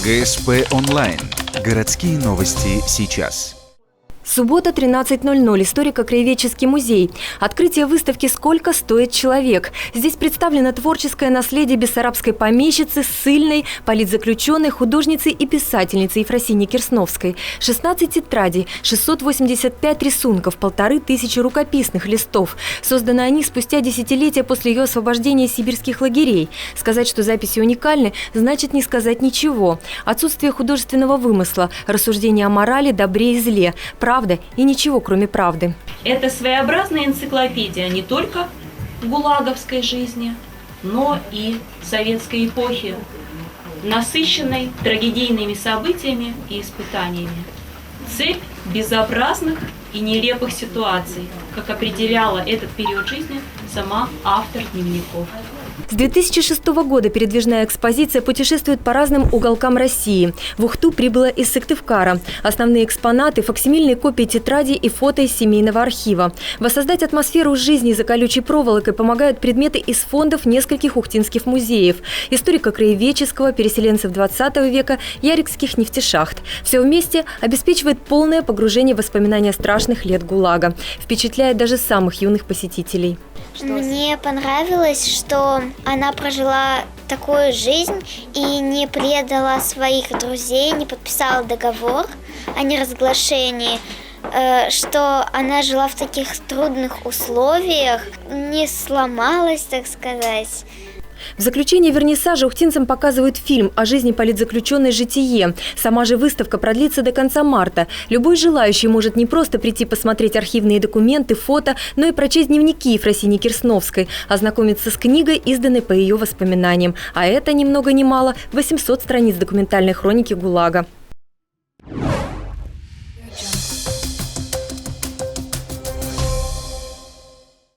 ГСП онлайн. Городские новости сейчас. Суббота, 13:00. Историко-краеведческий музей. Открытие выставки «Сколько стоит человек?». Здесь представлено творческое наследие бессарабской помещицы, ссыльной, политзаключенной, художницы и писательницы Ефросиньи Кирсновской. 16 тетрадей, 685 рисунков, 1500 рукописных листов. Созданы они спустя десятилетия после ее освобождения из сибирских лагерей. Сказать, что записи уникальны, значит не сказать ничего. Отсутствие художественного вымысла, рассуждения о морали, добре и зле, правда и ничего, кроме правды. Это своеобразная энциклопедия не только гулаговской жизни, но и советской эпохи, насыщенной трагедийными событиями и испытаниями. Цепь безобразных и нелепых ситуаций, как определяла этот период жизни сама автор дневников. С 2006 года передвижная экспозиция путешествует по разным уголкам России. В Ухту прибыла из Сыктывкара. Основные экспонаты – факсимильные копии тетрадей и фото из семейного архива. Воссоздать атмосферу жизни за колючей проволокой помогают предметы из фондов нескольких ухтинских музеев – историко-краеведческого, переселенцев 20 века, ярикских нефтешахт. Все вместе обеспечивает полное погружение в воспоминания страшных лет ГУЛАГа. Впечатляет даже самых юных посетителей. Мне понравилось, что она прожила такую жизнь и не предала своих друзей, не подписала договор о неразглашении, что она жила в таких трудных условиях, не сломалась, так сказать. В заключение вернисажа ухтинцам показывают фильм о жизни политзаключенной «Житие». Сама же выставка продлится до конца марта. Любой желающий может не просто прийти посмотреть архивные документы, фото, но и прочесть дневники Ефросиньи Кирсновской, ознакомиться с книгой, изданной по ее воспоминаниям. А это, ни много ни мало, 800 страниц документальной хроники ГУЛАГа.